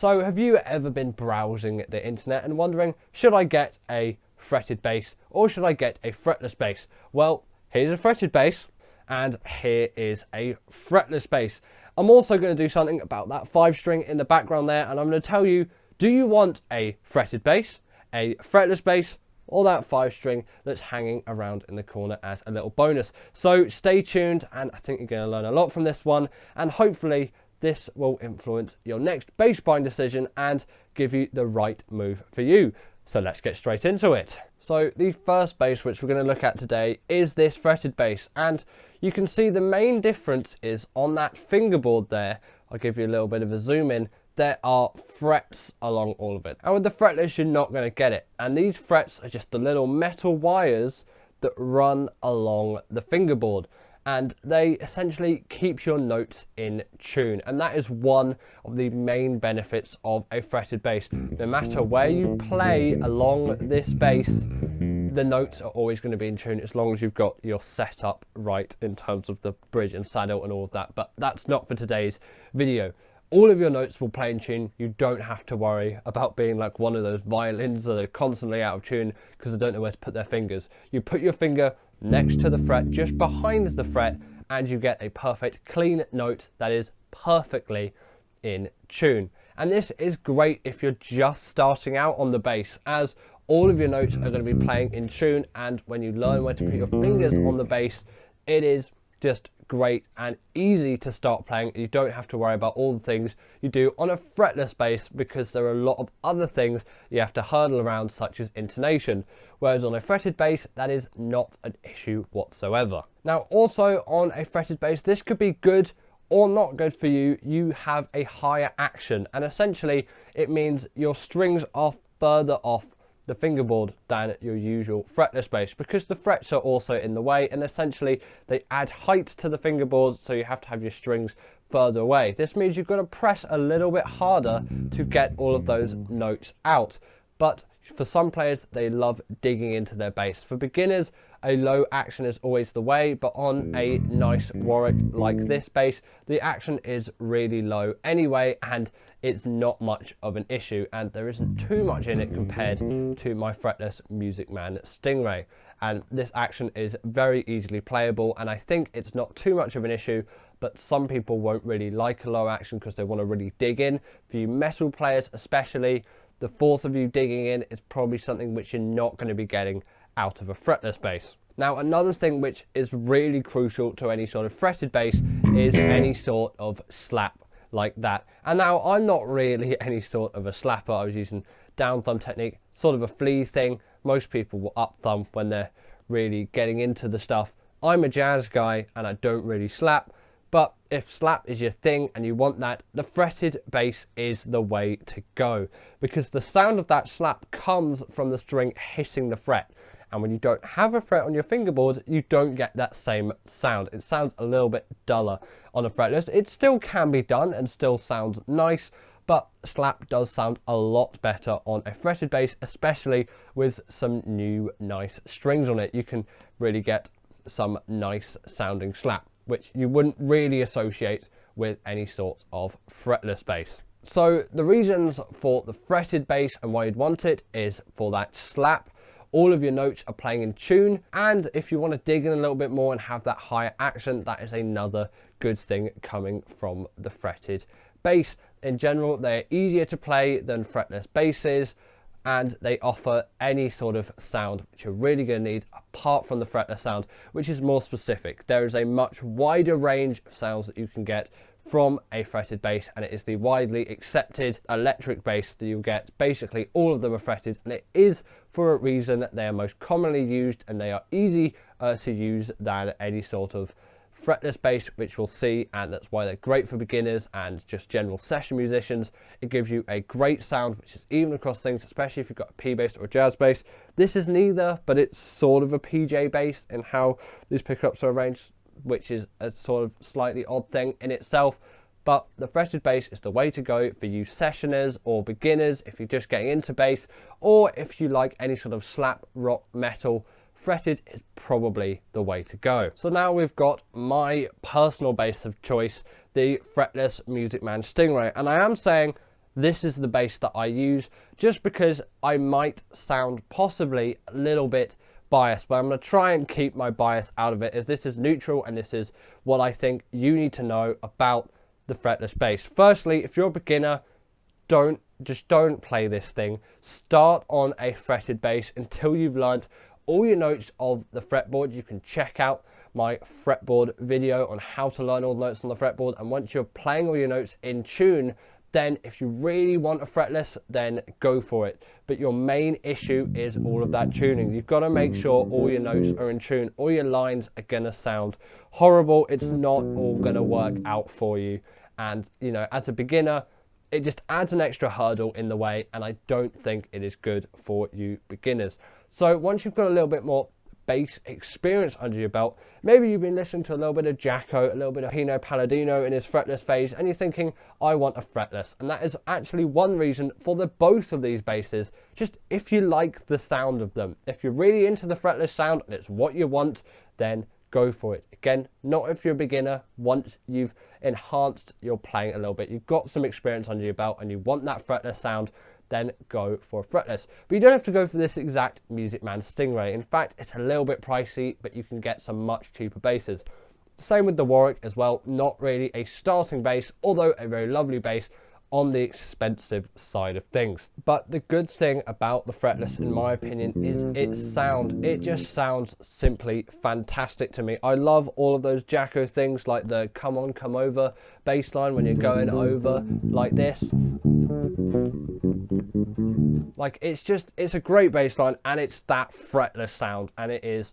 So have you ever been browsing the internet and wondering, should I get a fretted bass or should I get a fretless bass? Well, here's a fretted bass and here is a fretless bass. I'm also going to do something about that 5-string in the background there, and I'm going to tell you, do you want a fretted bass, a fretless bass, or that 5-string that's hanging around in the corner as a little bonus? So stay tuned, and I think you're going to learn a lot from this one, and hopefully this will influence your next bass buying decision and give you the right move for you. So let's get straight into it. So the first bass which we're going to look at today is this fretted bass, and you can see the main difference is on that fingerboard there. I'll give you a little bit of a zoom in. There are frets along all of it, and with the fretless you're not going to get it, and these frets are just the little metal wires that run along the fingerboard, and they essentially keep your notes in tune, and that is one of the main benefits of a fretted bass. No matter where you play along this bass, the notes are always going to be in tune as long as you've got your setup right in terms of the bridge and saddle and all of that, but that's not for today's video. All of your notes will play in tune. You don't have to worry about being like one of those violins that are constantly out of tune because they don't know where to put their fingers. You put your finger next to the fret, just behind the fret, and you get a perfect clean note that is perfectly in tune. And this is great if you're just starting out on the bass, as all of your notes are going to be playing in tune, and when you learn where to put your fingers on the bass, it is just great and easy to start playing. You don't have to worry about all the things you do on a fretless bass, because there are a lot of other things you have to hurdle around, such as intonation, whereas on a fretted bass that is not an issue whatsoever. Now also on a fretted bass, this could be good or not good for you. You have a higher action, and essentially it means your strings are further off the fingerboard than your usual fretless bass, because the frets are also in the way, and essentially they add height to the fingerboard, so you have to have your strings further away. This means you've got to press a little bit harder to get all of those notes out. But for some players, they love digging into their bass. For beginners, a low action is always the way, but on a nice Warwick like this bass, the action is really low anyway, and it's not much of an issue, and there isn't too much in it compared to my fretless Music Man Stingray. And this action is very easily playable, and I think it's not too much of an issue, but some people won't really like a low action because they want to really dig in. For you metal players especially, the force of you digging in is probably something which you're not going to be getting out of a fretless bass. Now another thing which is really crucial to any sort of fretted bass is any sort of slap like that. And now I'm not really any sort of a slapper. I was using down thumb technique, sort of a flea thing. Most people will up thumb when they're really getting into the stuff. I'm a jazz guy and I don't really slap. But if slap is your thing and you want that, the fretted bass is the way to go, because the sound of that slap comes from the string hitting the fret. And when you don't have a fret on your fingerboard, you don't get that same sound. It sounds a little bit duller on a fretless. It still can be done and still sounds nice, but slap does sound a lot better on a fretted bass, especially with some new nice strings on it. You can really get some nice sounding slap, which you wouldn't really associate with any sort of fretless bass. So the reasons for the fretted bass and why you'd want it is for that slap. All of your notes are playing in tune, and if you want to dig in a little bit more and have that higher action, that is another good thing coming from the fretted bass. In general, they're easier to play than fretless basses, and they offer any sort of sound which you're really going to need apart from the fretless sound, which is more specific. There is a much wider range of sounds that you can get from a fretted bass, and it is the widely accepted electric bass that you'll get. Basically all of them are fretted, and it is for a reason that they are most commonly used, and they are easier to use than any sort of fretless bass, which we'll see, and that's why they're great for beginners and just general session musicians. It gives you a great sound which is even across things, especially if you've got a P bass or a jazz bass. This is neither, but it's sort of a PJ bass in how these pickups are arranged, which is a sort of slightly odd thing in itself. But the fretted bass is the way to go for you sessioners or beginners, if you're just getting into bass, or if you like any sort of slap, rock, metal. Fretted is probably the way to go. So now we've got my personal bass of choice, the fretless Music Man Stingray, and I am saying this is the bass that I use, just because I might sound possibly a little bit biased, but I'm going to try and keep my bias out of it, as this is neutral and this is what I think you need to know about the fretless bass. Firstly, if you're a beginner, don't play this thing. Start on a fretted bass until you've learnt all your notes of the fretboard. You can check out my fretboard video on how to learn all the notes on the fretboard, and once you're playing all your notes in tune, then if you really want a fretless, then go for it. But your main issue is all of that tuning. You've got to make sure all your notes are in tune. All your lines are going to sound horrible. It's not all going to work out for you. And, you know, as a beginner, it just adds an extra hurdle in the way, and I don't think it is good for you beginners. So once you've got a little bit more bass experience under your belt, maybe you've been listening to a little bit of Jacko, a little bit of Pino Palladino in his fretless phase, and you're thinking, I want a fretless. And that is actually one reason for the both of these basses, just if you like the sound of them. If you're really into the fretless sound and it's what you want, then go for it. Again, not if you're a beginner. Once you've enhanced your playing a little bit, you've got some experience under your belt and you want that fretless sound, then go for a fretless. But you don't have to go for this exact Music Man Stingray. In fact, it's a little bit pricey, but you can get some much cheaper basses. Same with the Warwick as well. Not really a starting bass, although a very lovely bass on the expensive side of things. But the good thing about the fretless, in my opinion, is its sound. It just sounds simply fantastic to me. I love all of those Jacko things, like the come on, come over bass line when you're going over like this. Like, it's a great bass line, and it's that fretless sound, and it is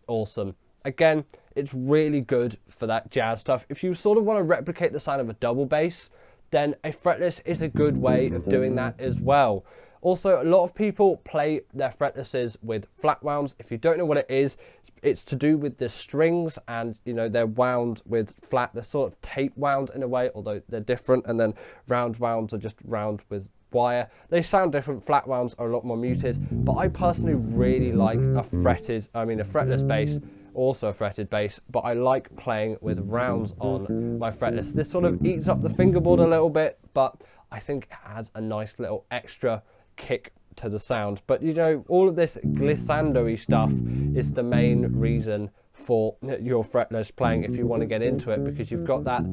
awesome. Again, it's really good for that jazz stuff. If you sort of want to replicate the sound of a double bass, then a fretless is a good way of doing that as well. Also, a lot of people play their fretlesses with flat wounds. If you don't know what it is, it's to do with the strings, and you know, they're wound with flat, they're sort of tape wound in a way, although they're different, and then round wounds are just round with wire. They sound different. Flat wounds are a lot more muted, but I personally really like a fretless bass, also a fretted bass, but I like playing with rounds on my fretless. This sort of eats up the fingerboard a little bit, but I think it adds a nice little extra kick to the sound. But you know, all of this glissando-y stuff is the main reason for your fretless playing if you want to get into it, because you've got that,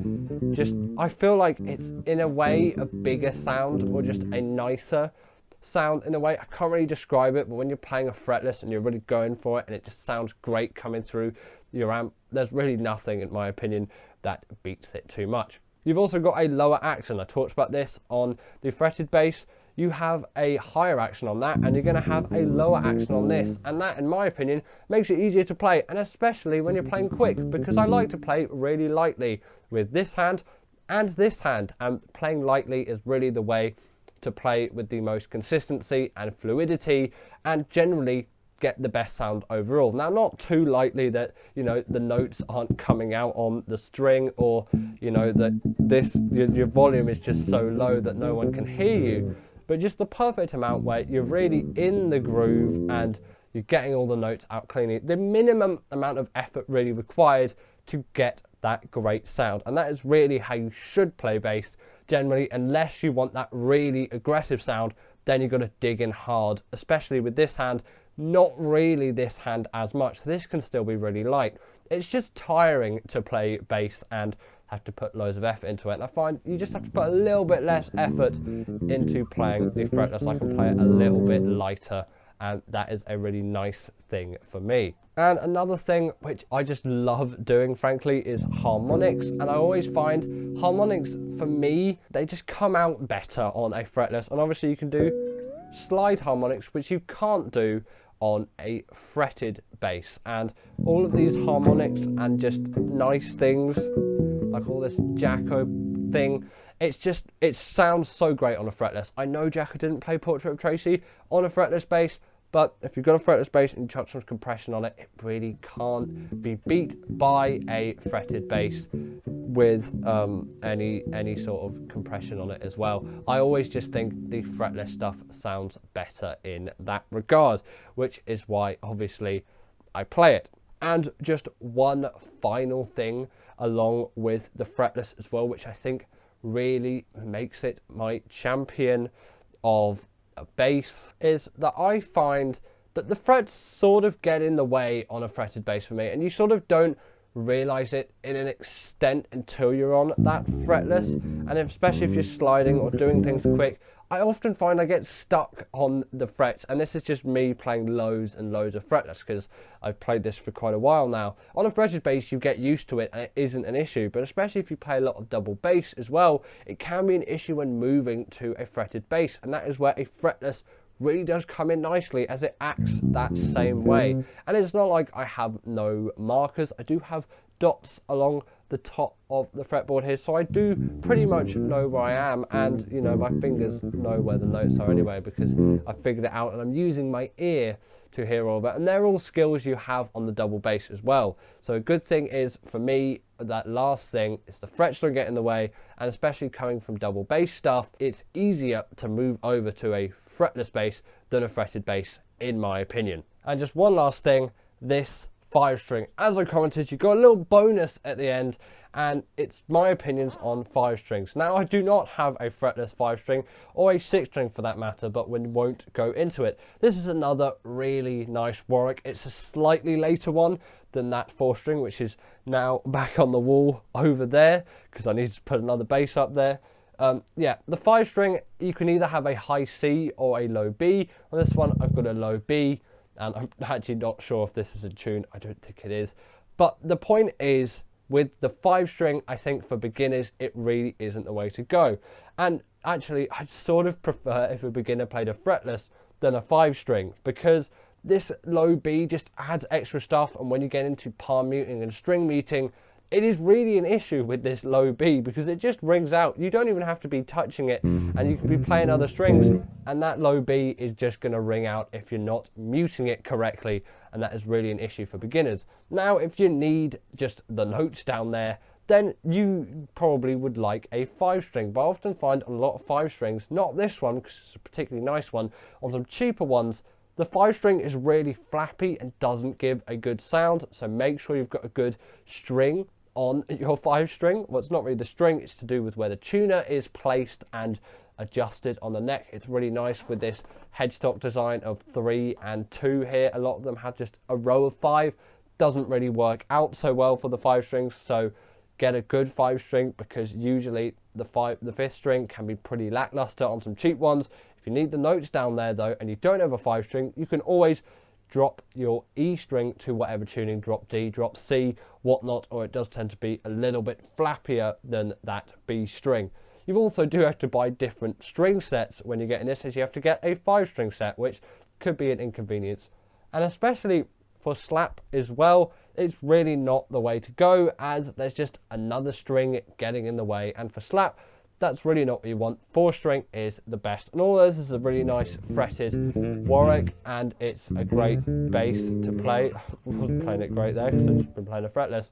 just, I feel like it's in a way a bigger sound, or just a nicer sound in a way. I can't really describe it, but when you're playing a fretless and you're really going for it and it just sounds great coming through your amp, there's really nothing, in my opinion, that beats it too much. You've also got a lower action. I talked about this on the fretted bass. You have a higher action on that, and you're going to have a lower action on this, and that, in my opinion, makes it easier to play, and especially when you're playing quick, because I like to play really lightly with this hand and this hand, and playing lightly is really the way to play with the most consistency and fluidity, and generally get the best sound overall. Now, not too lightly that, you know, the notes aren't coming out on the string, or, you know, that your volume is just so low that no one can hear you, but just the perfect amount where you're really in the groove and you're getting all the notes out cleanly. The minimum amount of effort really required to get that great sound, and that is really how you should play bass generally, unless you want that really aggressive sound. Then you've got to dig in hard, especially with this hand. Not really this hand as much. This can still be really light. It's just tiring to play bass and have to put loads of effort into it, and I find you just have to put a little bit less effort into playing the fretless. I can play it a little bit lighter, and that is a really nice thing for me. And another thing which I just love doing, frankly, is harmonics. And I always find harmonics, for me, they just come out better on a fretless. And obviously you can do slide harmonics, which you can't do on a fretted bass. And all of these harmonics and just nice things, like all this Jacko thing, it sounds so great on a fretless. I know Jacko didn't play Portrait of Tracy on a fretless bass, but if you've got a fretless bass and you chuck some compression on it, it really can't be beat by a fretted bass with any sort of compression on it as well. I always just think the fretless stuff sounds better in that regard, which is why obviously I play it. And just one final thing along with the fretless as well, which I think really makes it my champion of a bass is that I find that the frets sort of get in the way on a fretted bass for me, and you sort of don't realize it in an extent until you're on that fretless. And especially if you're sliding or doing things quick, I often find I get stuck on the frets, and this is just me playing loads and loads of fretless because I've played this for quite a while now. On a fretted bass you get used to it and it isn't an issue, but especially if you play a lot of double bass as well, it can be an issue when moving to a fretted bass, and that is where a fretless really does come in nicely, as it acts that same way. And it's not like I have no markers. I do have dots along the top of the fretboard here, so I do pretty much know where I am, and you know, my fingers know where the notes are anyway because I figured it out and I'm using my ear to hear all of it. And they're all skills you have on the double bass as well. So a good thing is for me, that last thing is the frets don't get in the way, and especially coming from double bass stuff, it's easier to move over to a fretless bass than a fretted bass in my opinion. And just one last thing, this 5-string, as I commented, you got a little bonus at the end, and it's my opinions on 5 strings. Now I do not have a fretless 5-string or a 6-string for that matter, but we won't go into it. This is another really nice Warwick. It's a slightly later one than that 4-string, which is now back on the wall over there because I need to put another bass up there. Yeah, the 5-string, you can either have a high C or a low B. On this one, I've got a low B, and I'm actually not sure if this is in tune. I don't think it is. But the point is, with the 5-string, I think for beginners, it really isn't the way to go. And actually, I'd sort of prefer if a beginner played a fretless than a 5-string, because this low B just adds extra stuff, and when you get into palm muting and string muting, it is really an issue with this low B because it just rings out. You don't even have to be touching it, and you can be playing other strings, and that low B is just going to ring out if you're not muting it correctly, and that is really an issue for beginners. Now, if you need just the notes down there, then you probably would like a 5-string. But I often find on a lot of 5-strings, not this one because it's a particularly nice one, on some cheaper ones, the 5-string is really flappy and doesn't give a good sound. So make sure you've got a good string on your 5-string. Well, it's not really the string, it's to do with where the tuner is placed and adjusted on the neck. It's really nice with this headstock design of 3 and 2 here. A lot of them have just a row of 5. Doesn't really work out so well for the 5-strings, so get a good 5-string, because usually the 5th string can be pretty lackluster on some cheap ones. If you need the notes down there though, and you don't have a 5-string, you can always drop your E string to whatever tuning, drop D, drop C, whatnot, or it does tend to be a little bit flappier than that B string. You also do have to buy different string sets when you're getting this, as you have to get a 5-string set, which could be an inconvenience. And especially for slap as well, it's really not the way to go, as there's just another string getting in the way, and for slap, that's really not what you want. 4-string is the best. And all this is a really nice fretted Warwick, and it's a great bass to play. I wasn't playing it great there because I've just been playing a fretless.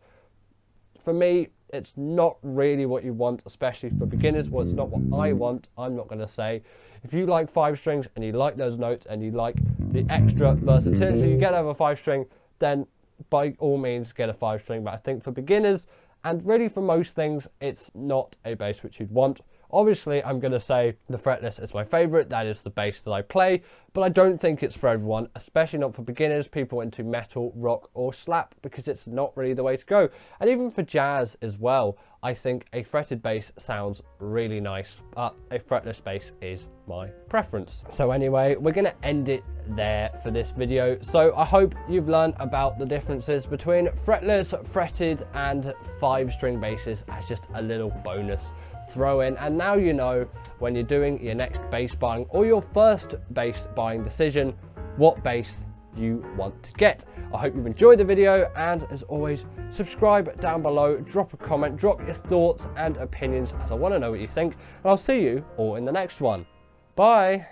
For me, it's not really what you want, especially for beginners. Well, it's not what I want, I'm not going to say. If you like 5-strings and you like those notes and you like the extra versatility you get out of a 5-string, then by all means get a 5-string. But I think for beginners, and really for most things, it's not a bass which you'd want. Obviously, I'm going to say the fretless is my favourite. That is the bass that I play, but I don't think it's for everyone, especially not for beginners, people into metal, rock or slap, because it's not really the way to go. And even for jazz as well, I think a fretted bass sounds really nice, but a fretless bass is my preference. So anyway, we're going to end it there for this video. So I hope you've learned about the differences between fretless, fretted and 5-string basses as just a little bonus throw in. And now you know, when you're doing your next bass buying or your first bass buying decision, what bass you want to get. I hope you've enjoyed the video, and as always, subscribe down below, drop a comment, drop your thoughts and opinions, as I want to know what you think, and I'll see you all in the next one. Bye.